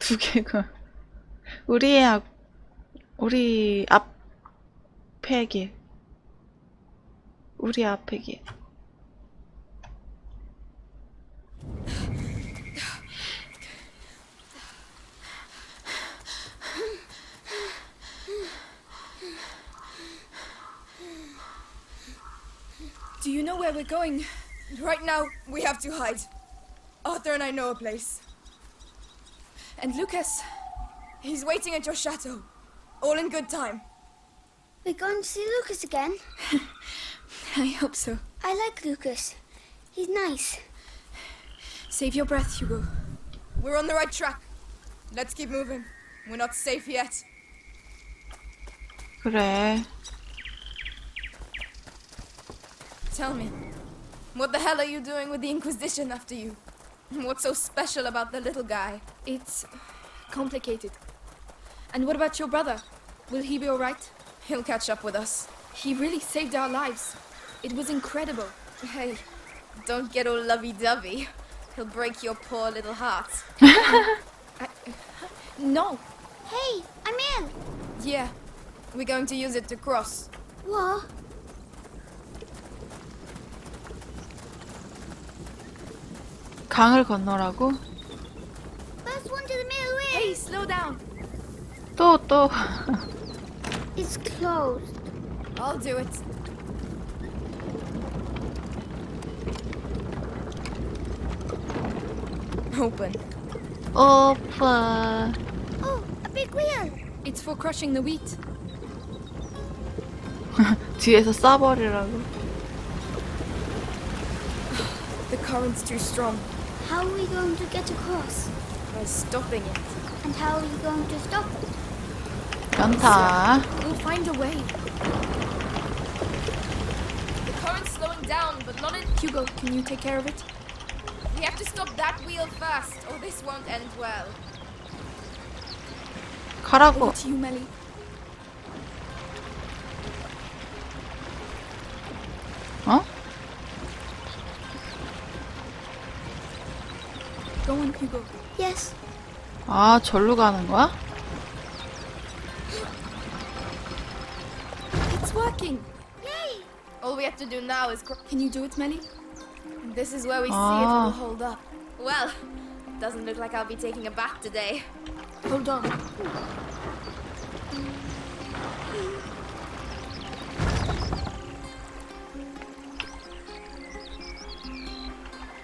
두 개가. 우리 앞에 길. 우리 앞에 길. Do you know where we're going? Right now, we have to hide. Arthur and I know a place. And Lucas? He's waiting at your chateau. All in good time. We're going to see Lucas again. I hope so. I like Lucas. He's nice. Save your breath, Hugo. We're on the right track. Let's keep moving. We're not safe yet. 그래. Tell me, what the hell are you doing with the Inquisition after you? What's so special about the little guy? It's complicated. And what about your brother? Will he be alright? He'll catch up with us. He really saved our lives. It was incredible. Hey, don't get all lovey-dovey. He'll break your poor little heart. No. Hey, I'm in. Yeah, we're going to use it to cross. What? 강을 건너라고? First one to the middle way. Hey, slow down. 또. It's closed. I'll do it. Open. 오빠. Oh, a big wheel. It's for crushing the wheat. 뒤에서 쏴버리라고. The current's too strong. How are we going to get across? By stopping it. And how are we going to stop it? 연타. We'll find a way. The current's slowing down, but not in... Hugo, can you take care of it? We have to stop that wheel first, or this won't end well. 가라고. Over to you, Melly. 어? Go on, Hugo. Yes. 아, 절로 가는 거야? It's working. Yay! All we have to do now is... Can you do it, Melly? This is where we see it will hold up. Well, doesn't look like I'll be taking a bath today. Hold on.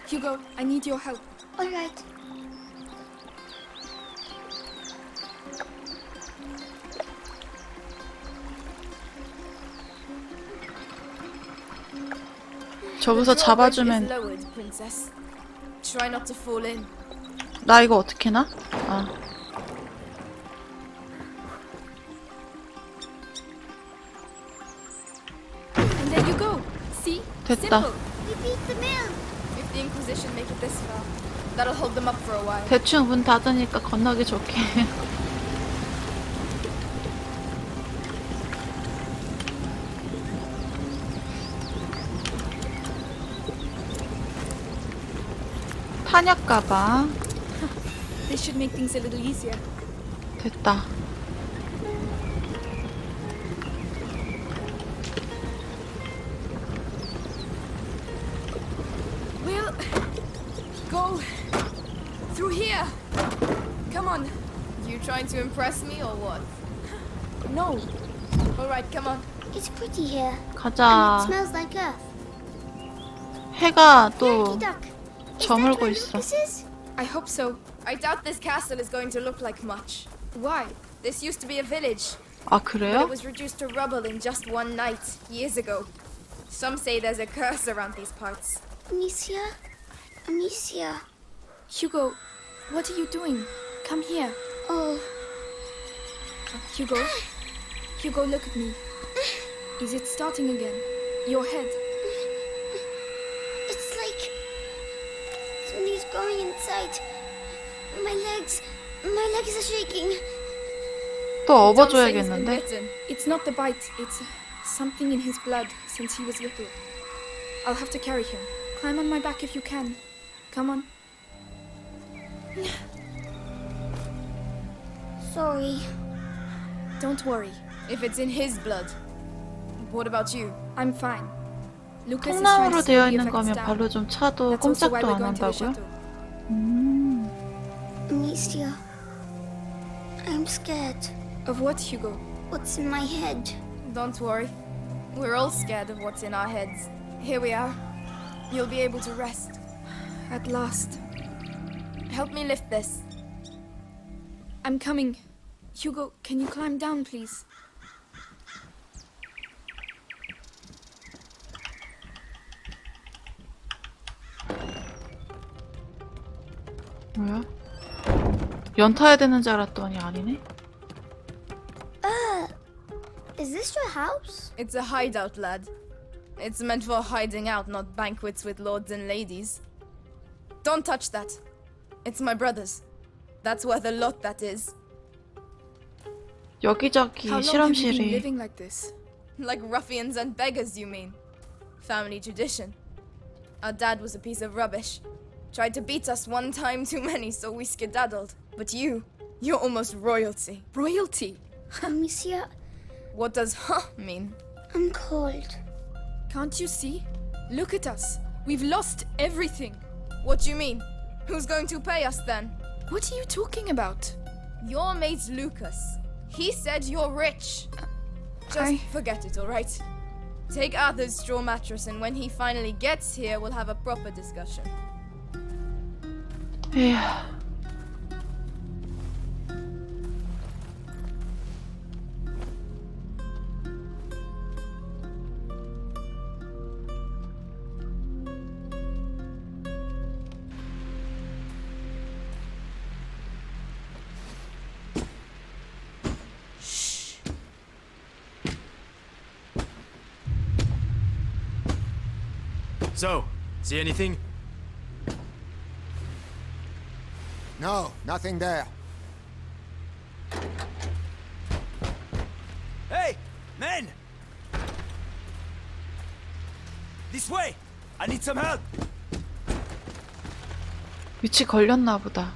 Hugo, I need your help. All right. 저기서 잡아주면. Lowered, princess. Try not to fall in. 나 이거 어떻게 나? 아. And there you go. See? 됐다. Simple. We beat the mill. If the Inquisition make it this far, that'll hold them up for a while. 대충 문 닫으니까 건너기 좋게. 탄약 가방. This should make things a little easier. 됐다. We'll go through here. Come on. You trying to impress me or what? No. All right, come on. It's pretty here. And 가자. it smells like earth. 해가 Yankee 또 duck. Is that 저물고 where 있어. Lucas is? I hope so. I doubt this castle is going to look like much. Why? This used to be a village, 아, but 그래요? it was reduced to rubble in just one night, years ago. Some say there's a curse around these parts. Amicia? Amicia. Hugo, what are you doing? Come here. Oh. Hugo? Hugo, look at me. Is it starting again? Your head. It's like something's going inside. My legs are shaking. 또 Don't say he's been 업어줘야겠는데? bitten. It's not the bite, it's something in his blood since he was little. I'll have to carry him. Climb on my back if you can. Come on. sorry. Don't worry. If it's in his blood. What about you? I'm fine. Lucas is trying 콩나물로 to 되어 slow the 있는 effects 거면 down. 발로 좀 차도 That's also why 꼼짝도 we're 안 going to the 한다고요? chateau. Amicia, I'm scared. Of what, Hugo? What's in my head? Don't worry. We're all scared of what's in our heads. Here we are. You'll be able to rest. At last. Help me lift this. I'm coming. Hugo, can you climb down, please? 뭐야? 연타야 되는 줄 알았더니 아니네? Is this your house? It's a hideout, lad. It's meant for hiding out, not banquets with lords and ladies. Don't touch that. It's my brother's. That's worth a lot, that is. 여기저기 How long have you been 실험실이 living like this? Like ruffians and beggars, you mean? Family tradition. Our dad was a piece of rubbish. Tried to beat us one time too many, so we skedaddled. But you're almost royalty. Royalty! Amicia, What does huh mean? I'm cold. Can't you see? Look at us. We've lost everything. What do you mean? Who's going to pay us then? What are you talking about? Your mate Lucas. He said you're rich. Just forget it, alright? Take Arthur's straw mattress, and when he finally gets here, we'll have a proper discussion. 에휴. So, see anything? No, nothing there. Hey, men! This way! I need some help! 위치 걸렸나 보다.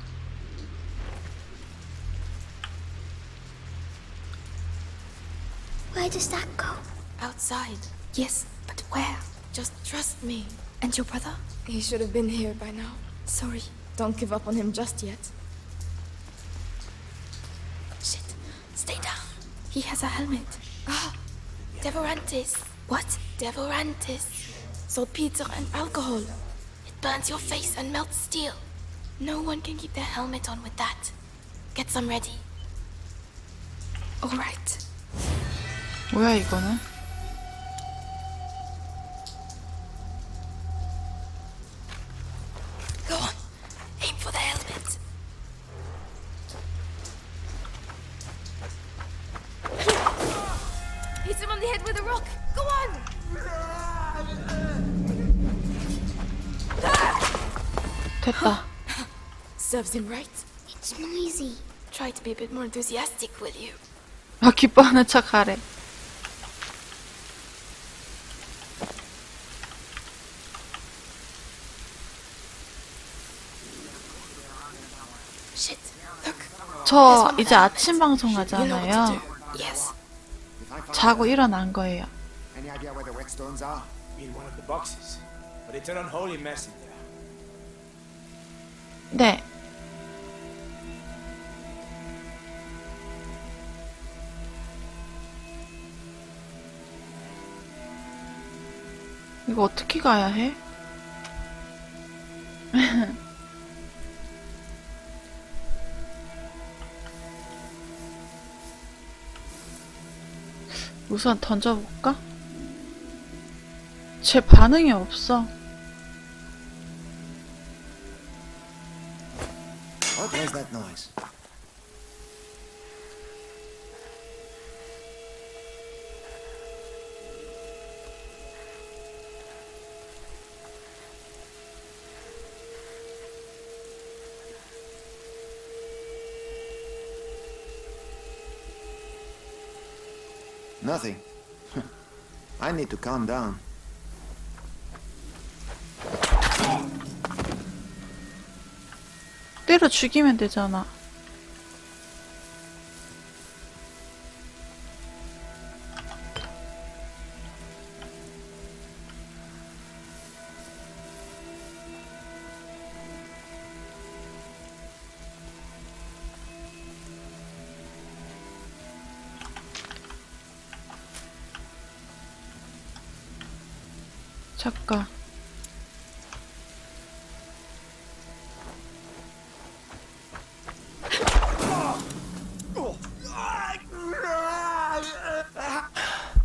Where does that go? Outside. Yes, but where? Just trust me. And your brother? He should have been here by now. Sorry. Don't give up on him just yet. Shit. Stay down. He has a helmet. Ah, Devorantis. What? Devorantis. Saltpeter and alcohol. It burns your face and melts steel. No one can keep their helmet on with that. Get some ready. All right. 뭐야 이거는? Go on. Aim for the helmet. Hit him on the head with a rock. Go on. 됐다. Serves him right. It's noisy. Try to be a bit more enthusiastic, will you? 아 기뻐하는 척 하래. Shit. Look. 저 이제 아침 방송 You know what to 하잖아요. do. Yes. If I find 자고 일어난 거예요. any idea where the whetstones are? In one of the boxes. But it's an unholy mess in there. 네. 이거 어떻게 가야 해? 우선 던져볼까? 제 반응이 없어. What was that noise? Nothing. I need to calm down. 때려 죽이면 되잖아. 잠깐.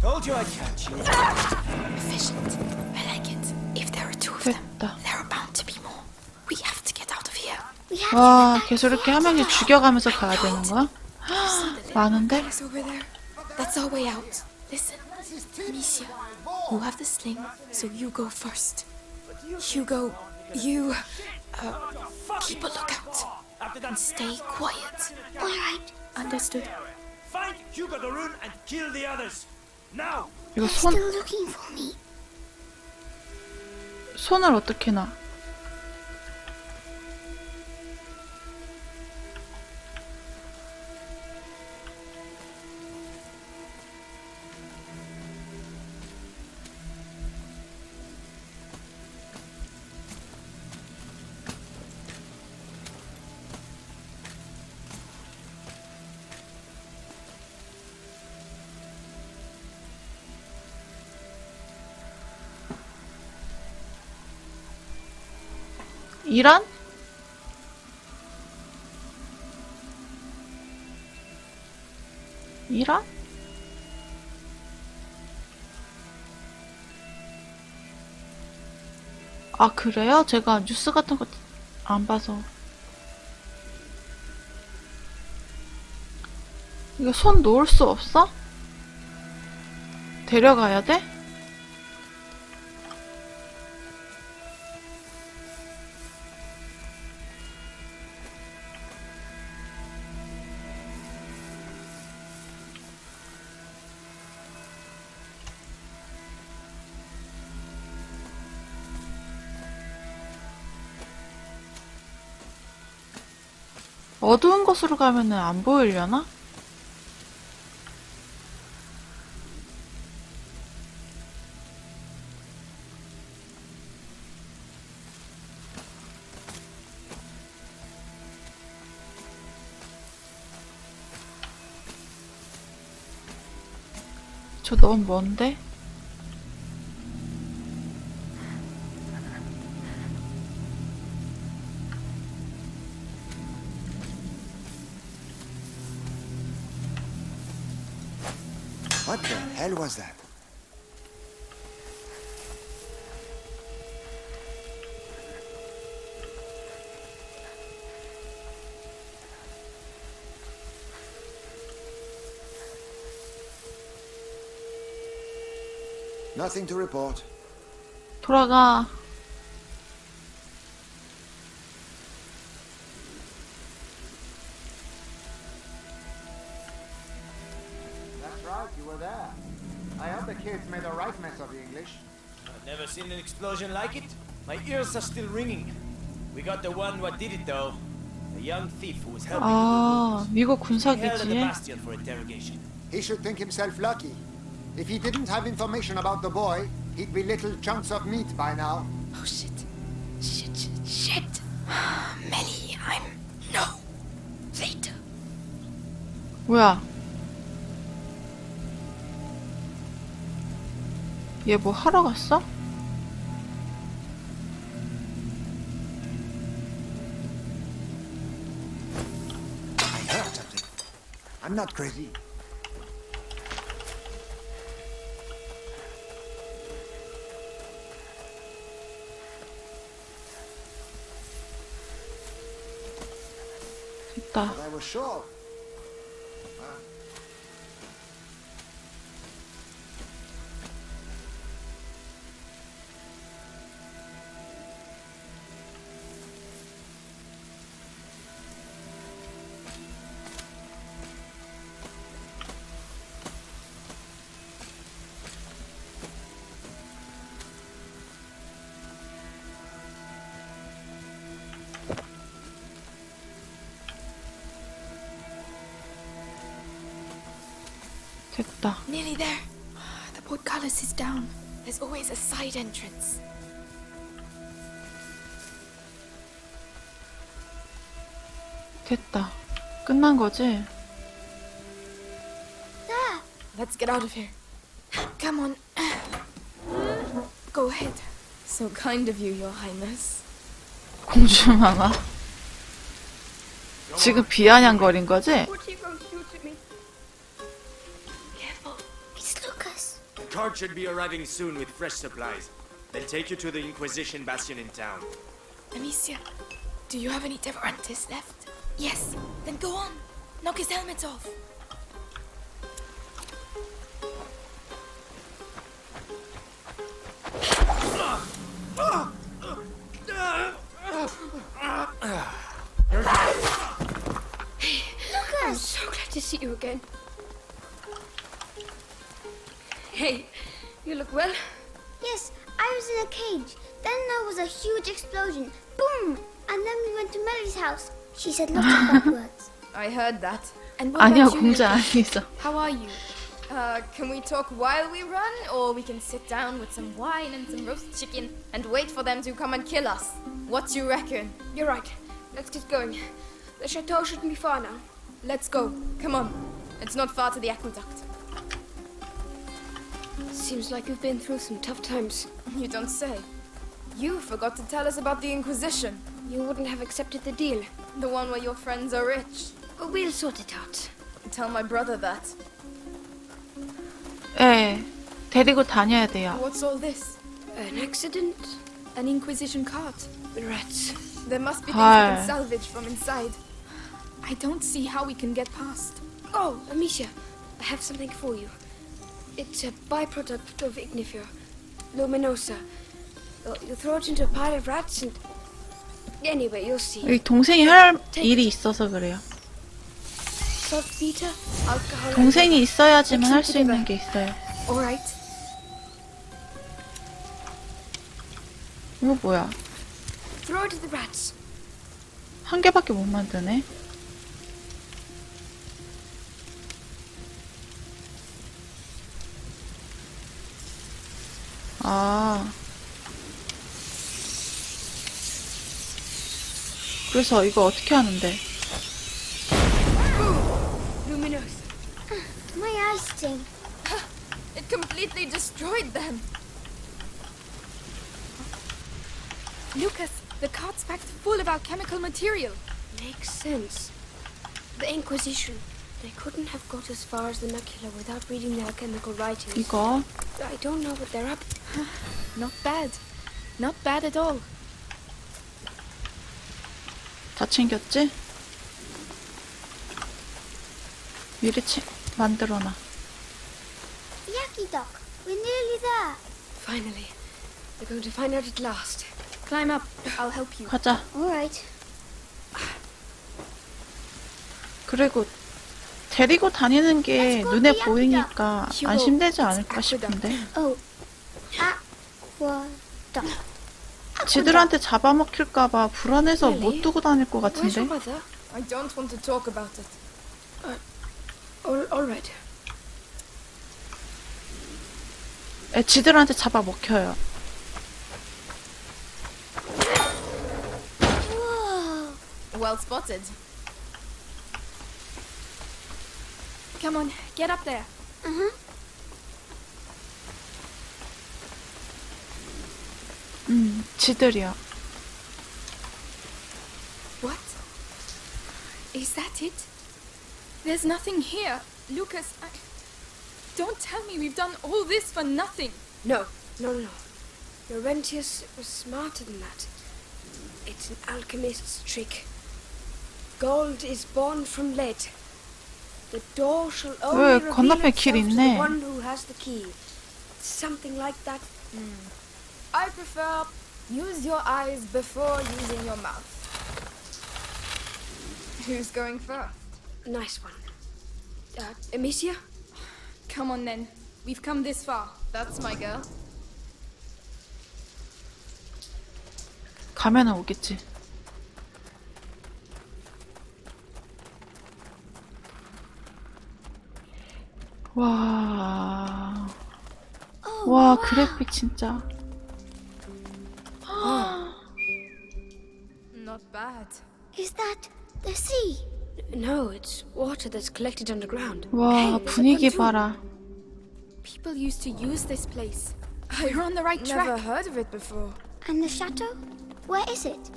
Told you I'd catch you. Efficient. I like it. If there are two of them, 됐다. there are bound to be more. We have to get out of here. We have 와, 계속 이렇게 한 명씩 죽여가면서 가야 되는 거야? 많은데? It's over there. That's our way out. Listen, Amicia, you have the sling, so you go first. Hugo, you keep a lookout and stay quiet. all right. Understood? Find Hugo the Rune and kill the others. Now! 이거 They're 손, still looking for me. 손을 어떻게 놔? 이란? 이란? 아, 그래요? 제가 뉴스 같은 거 안 봐서. 이거 손 놓을 수 없어? 데려가야 돼? 어두운 곳으로 가면은 안 보이려나? 저 너무 먼데? What the hell was that? Nothing to report. 돌아가. That's right, you were there. I hope the kids made a right mess of the English. I've never seen an explosion like it. My ears are still ringing. We got the one what did it though. A young thief who was helping 아, 미국 the held at the 군사기지에? bastion for interrogation. He should think himself lucky. If he didn't have information about the boy, he'd be little chunks of meat by now. Oh shit. Shit. Melly, I'm. No. Later. 뭐야? 얘 뭐 하러 갔어? I heard something. I'm not crazy. 됐다. But I was sure. 됐다. Nearly there. The portcullis is down. There's always a side entrance. 됐다. 끝난 거지? Let's get out of here. Come on. Go ahead. So kind of you, Your Highness. 공주마마. 지금 비아냥거린 거지? What are you going to do to me? Careful. It's Lucas. The cart should be arriving soon with fresh supplies. They'll take you to the Inquisition bastion in town. Amicia, do you have any Devorantes left? Yes. Then go on. Knock his helmet off. I'm so glad to see you again. Hey, you look well. Yes, I was in a cage. Then there was a huge explosion. Boom! And then we went to Melly's house. She said lots of bad words. I heard that. And what 아니야, about you, 공주 Lucas? 아니죠. How are you? Can we talk while we run? Or we can sit down with some wine and some roast chicken and wait for them to come and kill us? What do you reckon? You're right. Let's get going. The chateau shouldn't be far now. Let's go. Come on. It's not far to the aqueduct. Seems like you've been through some tough times. You don't say. You forgot to tell us about the Inquisition. You wouldn't have accepted the deal. The one where your friends are rich. But we'll sort it out. Tell my brother that. 예, 데리고 다녀야 돼요. What's all this? An accident? An Inquisition cart. Rats. There must be things we Hi. can salvage from inside. I don't see how we can get past. Oh, Amicia, I have something for you. It's a byproduct of Ignifer, Luminosa. You throw it into a pile of rats and... Anyway, you'll see. 여기 동생이 할 일이 있어서 그래요. Saltpeter, alcohol... 동생이 있어야지만 할 수 있는 게 있어요. Alright. 이거 뭐야? Throw it to the rats. 한 개밖에 못 만드네. 아. 그래서 이거 어떻게 하는데? Luminosa. My eyes sting. It completely destroyed them. Lucas, the cart's packed full of alchemical material. Makes sense. The Inquisition. They couldn't have got as far as the Macula without reading the alchemical writings. 이거 I don't know what they're up. Not bad. Not bad at all. 다 챙겼지? 미리 만들어놔. Yucky Doc, we're nearly there. Finally. We're going to find out at last. Climb up. I'll help you. 가자. Alright. 그리고 데리고 다니는 게 눈에 보이니까 안심되지 않을까 싶은데. Oh. Aqueduct. 지들한테 잡아먹힐까봐 불안해서 못 두고 다닐 것 Where's your 같은데. mother? I don't want to talk about it. All right. 지들한테 잡아먹혀요. Whoa. Well spotted. Come on, get up there. Uh-huh. 지들이요. What? Is that it? There's nothing here. Lucas, don't tell me we've done all this for nothing. No. Laurentius was smarter than that. It's an alchemist's trick. Gold is born from lead. The door shall only 왜 reveal 건너편에 itself 길 to the 있네. one who has the key. Something like that. I prefer use your eyes before using your mouth. Who's going first? Nice one. Amicia? Come on then. We've come this far. That's my girl. 가면은 오겠지. 와. 와, 그래픽 진짜. Not bad. Is that the sea? No, it's water that's collected underground. 와, Hey, there's a 분위기 pontoon. 봐라. People used to use this place. You're on the right track. Never heard of it before. And the chateau? Where is it?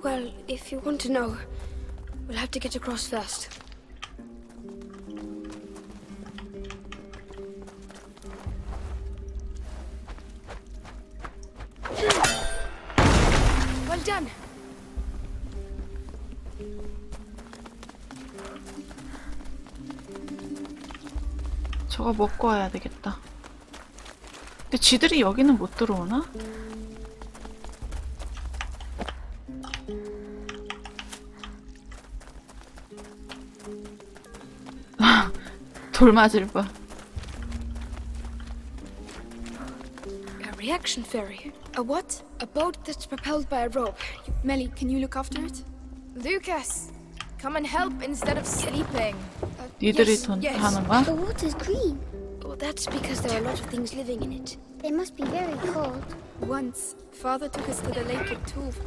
Well, if you want to know, we'll have to get across first. Well done. 저거 먹고 와야 되겠다. 근데 지들이 여기는 못 들어오나? 돌 맞을 뻔. A reaction ferry. A what? A boat that's propelled by a rope. Melly, can you look after it? Lucas, come and help instead of sleeping. 니들이 돈 yes. 하는 거야? The water's green. Well, that's because there are a lot of things living in it. They must be very cold. Once, Father took us to the lake at Tuve,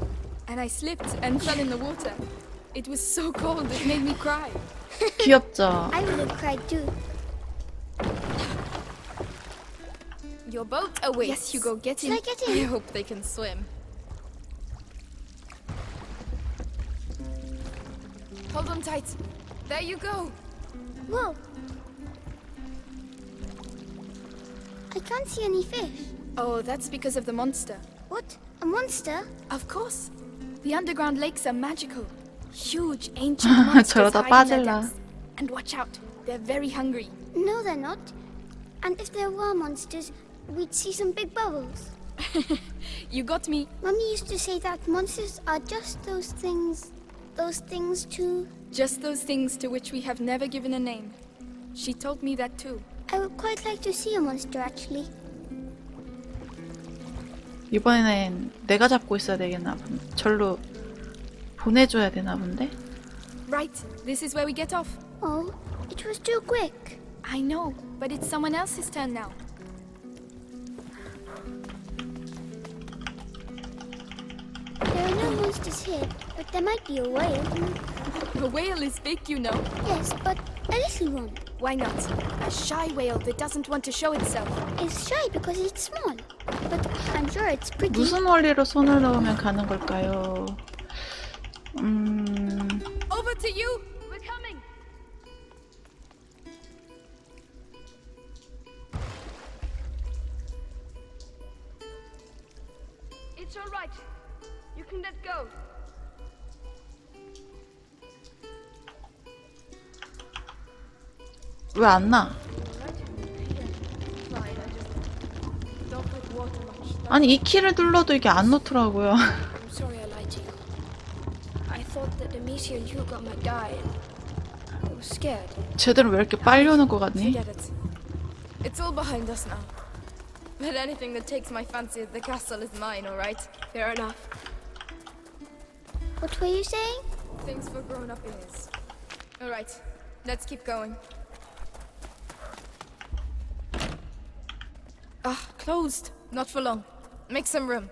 and I slipped and fell in the water. It was so cold, it made me cry. 귀엽죠? I would have cried too. Your boat awaits. Yes, Hugo, get in. Shall I get I in? hope they can swim. Hold on tight. There you go. Whoa. I can't see any fish. Oh, that's because of the monster. What? A monster? Of course. The underground lakes are magical. Huge, ancient monsters 저러다 hide in their 빠질라. depths. And watch out, they're very hungry. No, they're not. And if there were monsters, we'd see some big bubbles. You got me. Mummy used to say that monsters are just those things to... Just those things to which we have never given a name. She told me that too. I would quite like to see a monster, actually. 이번에는 내가 잡고 있어야 되겠나 본데. 절로 보내줘야 되나 본데? Right, this is where we get off. Oh, it was too quick. I know, but it's someone else's turn now. There are no monsters here, but there might be a whale. A whale is big, you know. Yes, but a little one. Why not? A shy whale that doesn't want to show itself. It's shy because it's small. But I'm sure it's pretty. 무슨 원리로 손을 넣으면 가는 걸까요? Over to you! We're coming! It's all right. You can let go. 왜 안 나? 아니 이 키를 눌러도 이게 안 놓더라고요. I'm sorry I lied to you. I thought that Amicia and Hugo might die. I was scared. 쟤들은 왜 이렇게 빨리 오는 것 같니? Forget it. It's all behind us now. But anything that takes my fancy at the castle is mine, alright? Fair enough. What were you saying? Things for grown-up ears. Alright, let's keep going. Ah, closed. Not for long. Make some room.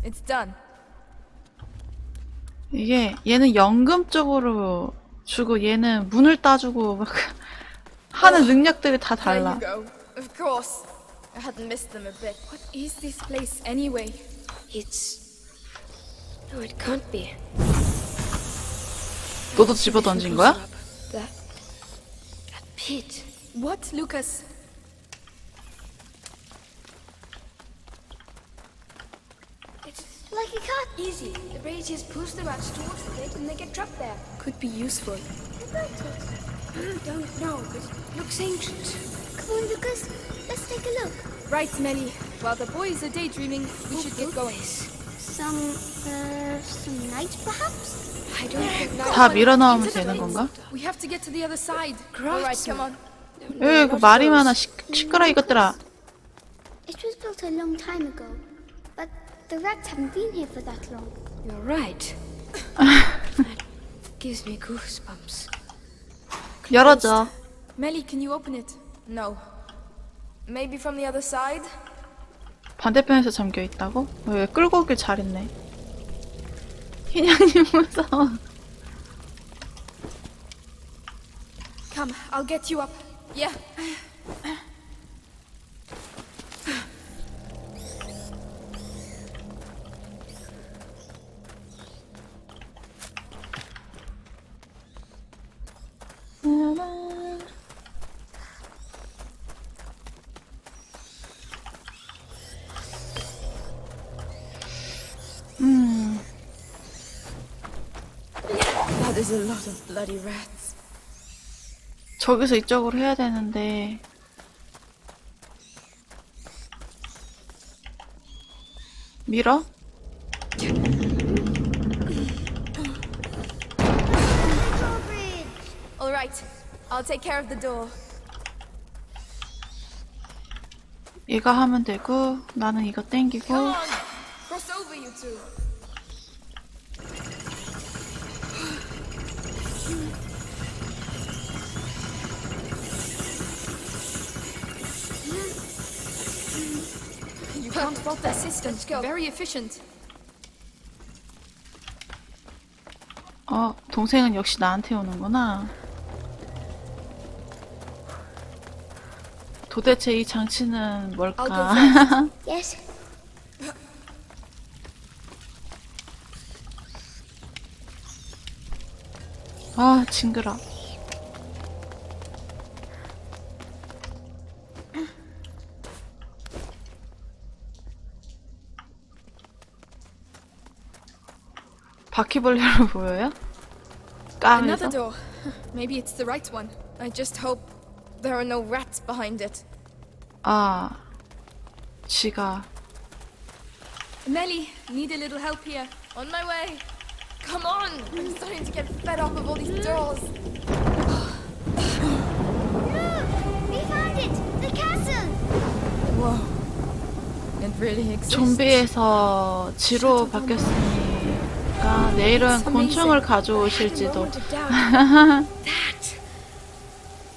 It's done. 이게 얘는 연금 쪽으로 주고 얘는 문을 따주고 막 하는 능력들이 다 There 달라. you go. Of course. I hadn't missed them a bit. What is this place anyway? It's... No, it can't be. 너도 집어 던진 거야? That pit. What, Lucas? It's Like a cat. easy. The rays just push the rats towards the pit and they get trapped there. Could be useful. I don't know, but it looks ancient. Come on, Lucas. Let's take a look. Right, Melly. While the boys are daydreaming, we should get going. Some night, perhaps? I don't recognize. 다 밀어 넣으면 되는 건가? We have to get to the other side. Alright, come on. 에이, 그 말이 많아. 시끄러 이것들아. It was built a long time ago. But the rats haven't been here for that long. You're right. That gives me goosebumps. 열어줘. Melly, can you open it? No. Maybe from the other side? 반대편에서 잠겨 있다고? 왜 끌고 오길 잘했네. 희냥님 무서워. Come, I'll get you up. Yeah. That is a lot of bloody rats. 저기서 이쪽으로 해야 되는데. 밀어? All right, I'll take care of the door. 얘가 하면 되고 나는 이거 땡기고. Come on, cross over, you two. You can't fault their system. Let's go. Very efficient. 동생은 역시 나한테 오는구나. 도대체 이 장치는 뭘까? Yes. 아, 징그러. 바퀴벌레로 보여요? Another 까면서? door. Maybe it's the right one. I just hope there are no rats behind it. 아, 지가. Melly, need a little help here. On my way. Come on! I'm starting to get fed up of all these doors. Look! We found it! The castle! Whoa. It really exists. 좀비에서 지로 바뀌었으니까 내일은 곤충을 가져오실지도.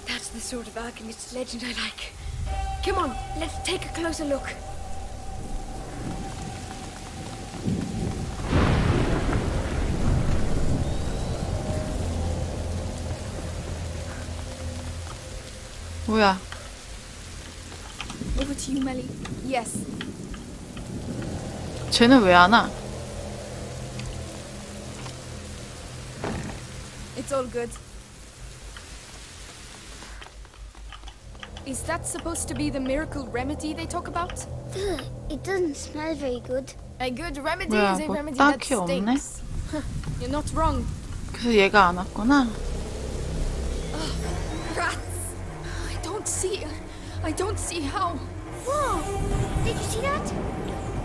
That's the sort of alchemist legend I like. Come on, let's take a closer look. 뭐야? Over to you, Melly. Yes. 쟤는 왜 안 와? It's all good. Is that supposed to be the miracle remedy they talk about? Ugh, it doesn't smell very good. A good remedy 뭐야, is a 뭐 remedy that 딱히 없네? stinks. You're not wrong. 그래서 얘가 안 왔구나. Rats! I don't see how. Whoa! Did you see that?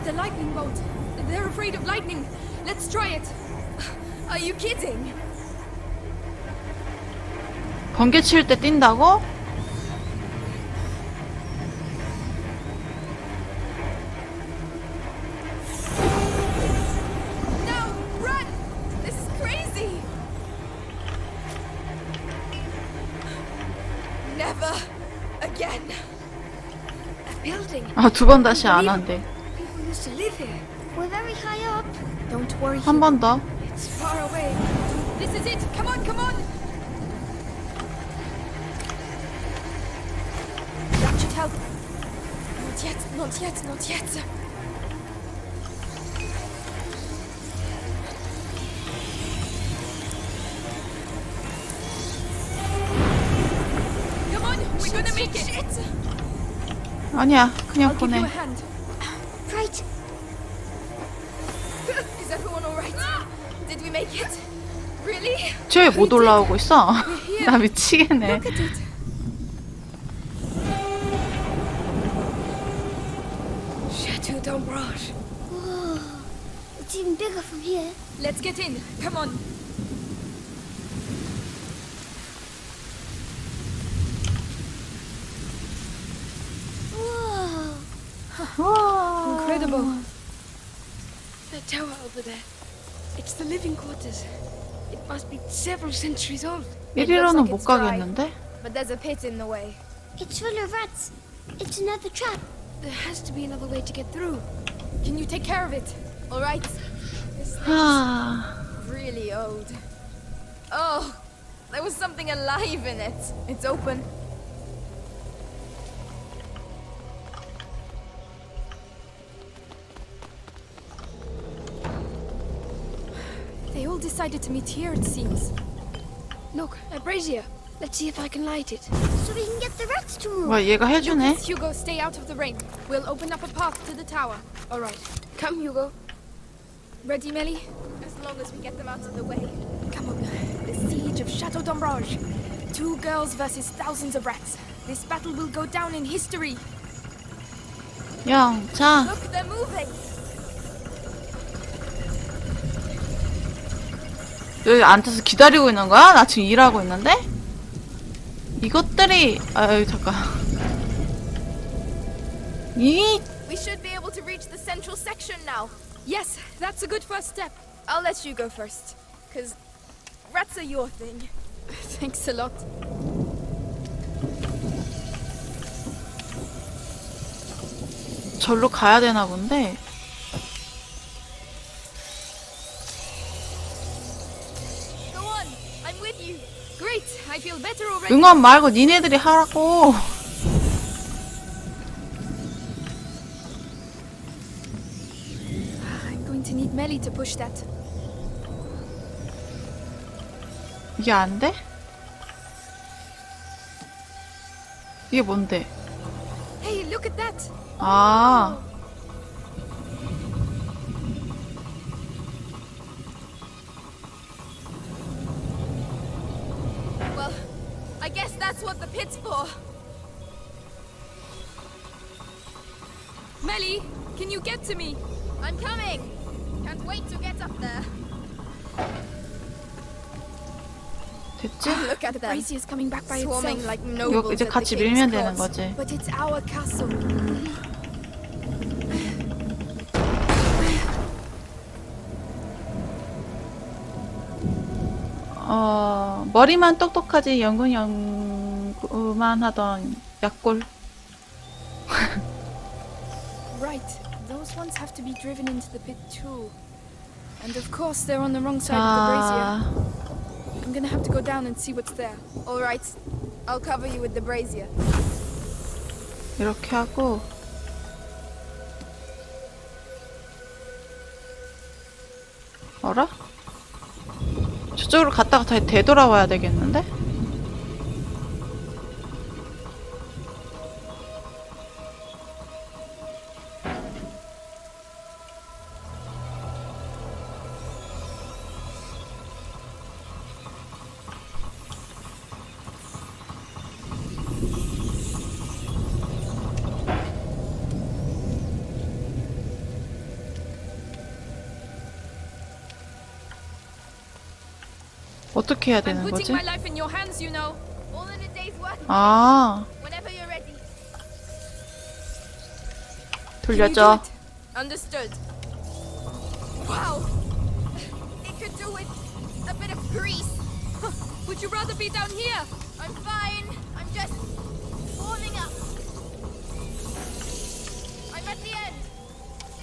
The lightning bolt. They're afraid of lightning. Let's try it. Are you kidding? 번개 칠 때 뛴다고? No! Run! This is crazy! Never again. A building. 아, 두 번 다시 안 한대. People used to live here. We're very high up. Don't worry. 한 번 더. It's far away. This is it. Come on, come on. That should help. Not yet, not yet, not yet. Come on, we're gonna make it. Shit! 아니야, 그냥 I'll give you 보내. a hand. Right. Is everyone alright? Did we make it? Really? 쟤 왜 못 올라오고 있어? 나 미치겠네. Look at it. Chateau d'Ombrage. Whoa. It's even bigger from here. Let's get in. Come on. Whoa. Incredible. The tower over there. It's the living quarters. It must be several centuries old. 이리로는 like 못 it's dry. 가겠는데? But there's a pit in the way. It's full of rats. It's another trap. There has to be another way to get through. Can you take care of it? Alright. This thing's 하... really old. Oh, There was something alive in it. It's open. They all decided to meet here, it seems. Look, a brazier. Let's see if I can light it. So we can get the rats to move. 와 얘가 해주네. Hugo, stay out of the rain. We'll open up a path to the tower. All right. Come, Hugo. Ready, Melly? As long as we get them out of the way. Come on. The siege of Chateau d'Ombrage. 2 girls versus thousands of rats. This battle will go down in history. 영차. Look, they're moving. 여기 앉아서 기다리고 있는 거야? 나 지금 일하고 있는데? 이것들이 아유 잠깐. 이 We should be able to reach the central section now. Yes, that's a good first step. I'll let you go first, cause rats are your thing. Thanks a lot. 절로 가야 되나 본데. Go on, I'm with you. Great, I feel better already. 응원 말고 니네들이 하라고. I'm going to need Melly to push that. 이게 안 돼? 이게 뭔데? Hey, look at that. 아. Well, I guess that's what the pit's for. Melly, can you get to me? I'm coming. Can't wait to get up there. 됐지? Look at The them, brazier is coming back by swarming itself. like 이거 nobles 이제 at the 같이 king's 밀면 되는 court. 거지. But it's our castle. 머리만 똑똑하지 연구만 하던 약골. Right, those ones have to be driven into the pit too. And of course they're on the wrong side of the brazier. 자, I'm gonna have to go down and see what's there. All right, I'll cover you with the brazier. 이렇게 하고 어라? 저쪽으로 갔다가 다시 되돌아와야 되겠는데? 어떻게 해야 I'm 되는 putting 거지? my life in your hands, you know. All in a day's work. 아, Whenever you're ready. Can you do 돌려줘. it? Understood. Wow. It could do with a bit of grease. Would you rather be down here? I'm fine. I'm just warming up. I'm at the end.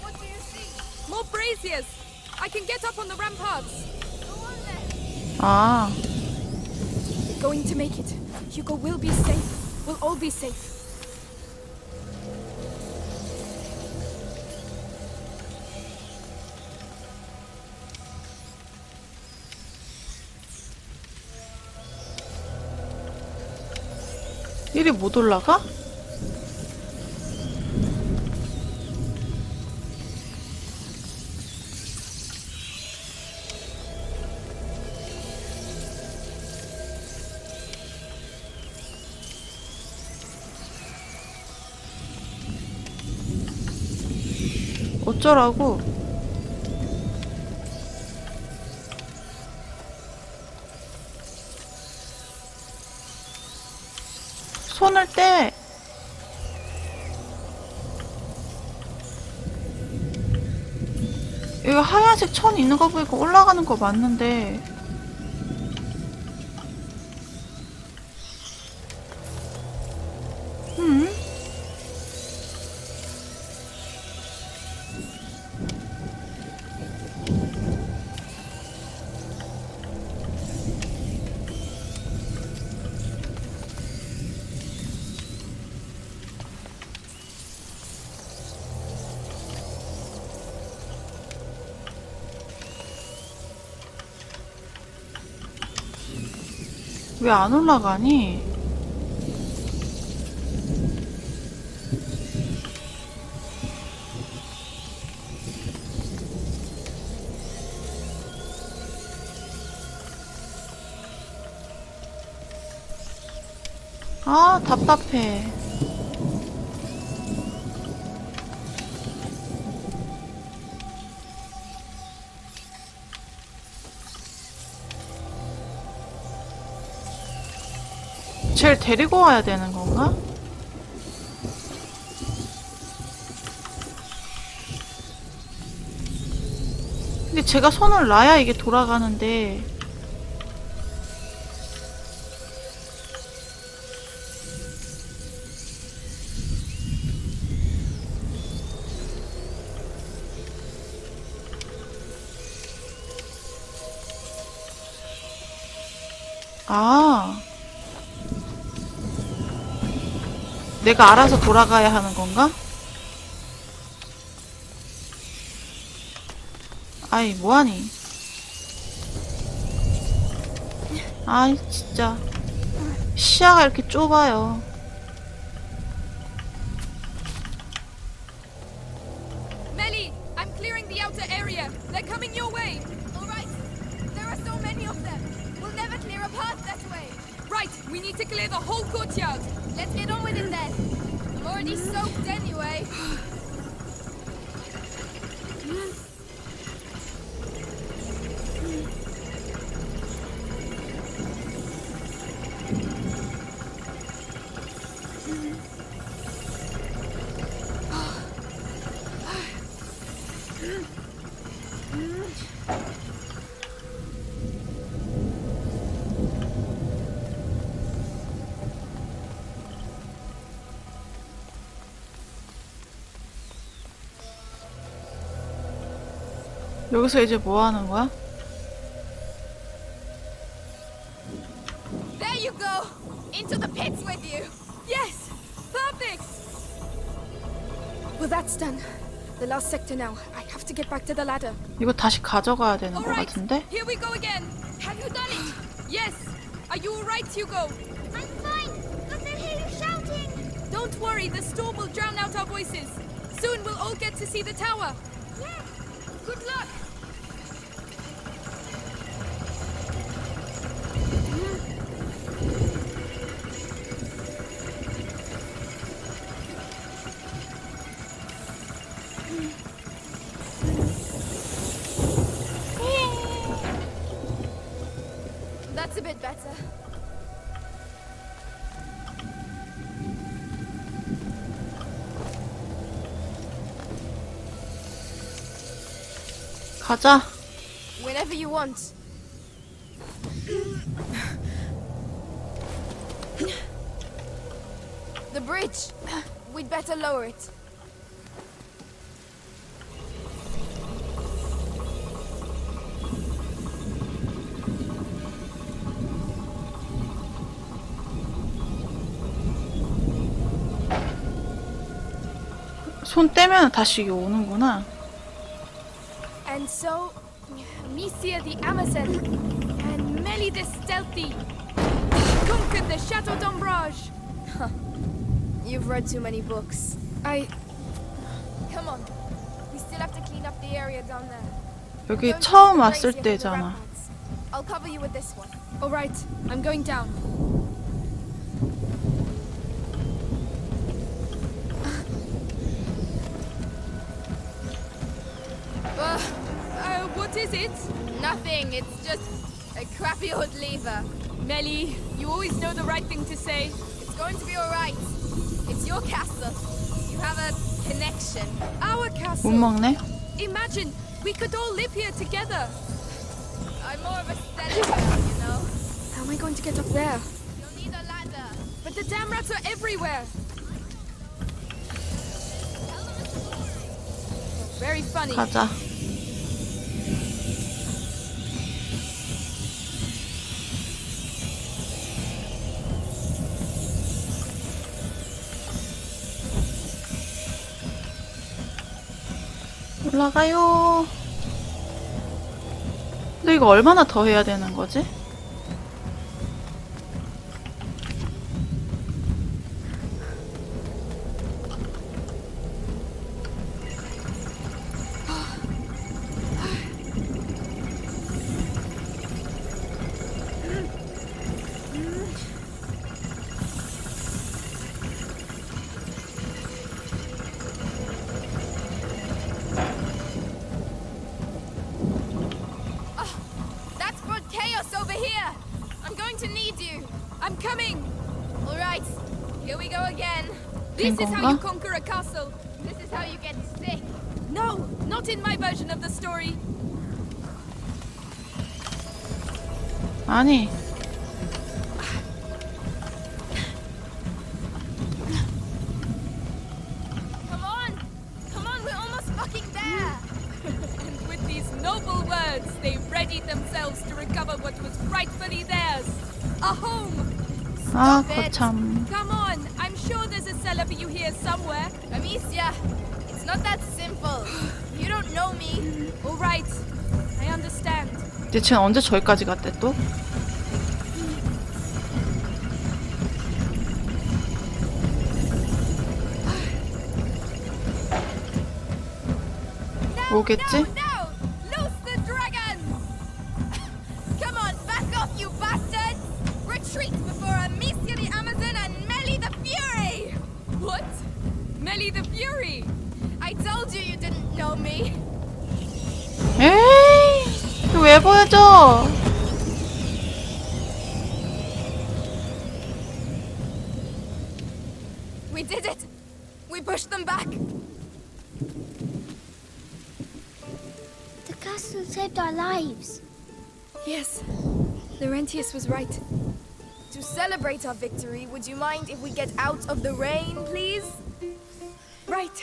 What do you see? More braziers. I can get up on the ramparts. Go on then. 아, We're going to make it. Hugo will be safe. We'll all be safe. 이리 못 올라가? 어쩌라고? 손을 떼. 이거 하얀색 천 있는 거 보니까 올라가는 거 맞는데. 왜 안 올라가니? 아, 답답해. 쟤를 데리고 와야 되는 건가? 근데 제가 손을 놔야 이게 돌아가는데. 아. 내가 알아서 돌아가야 하는 건가? 아이, 뭐하니? 아이, 진짜. 시야가 이렇게 좁아요. Melly, I'm clearing the outer area. They're coming your way. All right. There are so many of them. We'll never clear a path that way. Right, we need to clear the whole courtyard. Let's get on with it then. I'm already soaked anyway. 여기서 이제 뭐 하는 거야? There you go. Into the pits with you. Yes, perfect. Well, that's done. The last sector now. I have to get back to the ladder. 이거 다시 가져가야 되는 All 거 right, 같은데? here we go again. Have you done it? Yes. Are you all right, Hugo? I'm fine, but I hear you shouting. Don't worry, the storm will drown out our voices. Soon we'll all get to see the tower. Yeah. Good luck. That's a bit better. 가자. Whenever you want. The bridge. We'd better lower it. 손 떼면 다시 이게 오는구나. And so, Misia the Amazon and Melly the Stealthy conquered the Chateau d'Ombrage. You've read too many books. I... Come on. We still have to clean up the area down there. 여기 Don't 처음 use the 왔을 brazier for the 때잖아. ramparts. I'll cover you with this one. All right, I'm going down. What is it? Nothing. It's just a crappy old lever. Melly, you always know the right thing to say. It's going to be all right. It's your castle. You have a connection. Our 못 castle. 먹네. Imagine, we could all live here together. I'm more of a steady girl, you know. How am I going to get up there? You'll need a ladder. But the damn rats are everywhere. Very funny. 가자. 올라가요. 근데 이거 얼마나 더 해야 되는 거지? here! I'm going to need you! I'm coming! Alright, here we go again. This is how you 건가? conquer a castle. This is how you get sick. No, not in my version of the story. 아니. Come on, we're almost fucking there! And with these noble words, they readied themselves to recover what was rightfully theirs. A home. 아, it. 거참. Come on, I'm sure there's a cellar for you here somewhere. Amicia, it's not that simple. You don't know me. All right, I understand. 근데 쟤는 언제 저기까지 갔대 또? 오겠지? No! Loose the dragon! Come on, back off, you bastards! Retreat before Amicia the Amazon and Melly the Fury! What? Melly the Fury? I told you you didn't know me. 에이, 이거 왜 보여줘? We did it! We pushed them back! The castle saved our lives. Yes, Laurentius was right. To celebrate our victory, would you mind if we get out of the rain, please? Right,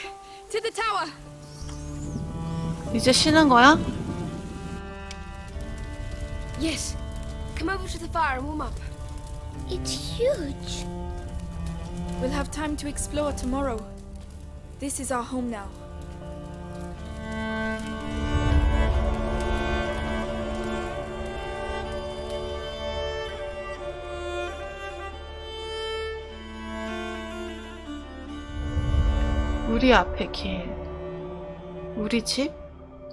to the tower. 이제 쉬는 거야? Yes, come over to the fire and warm up. It's huge. We'll have time to explore tomorrow. This is our home now. 우리 앞에 길. 우리 집?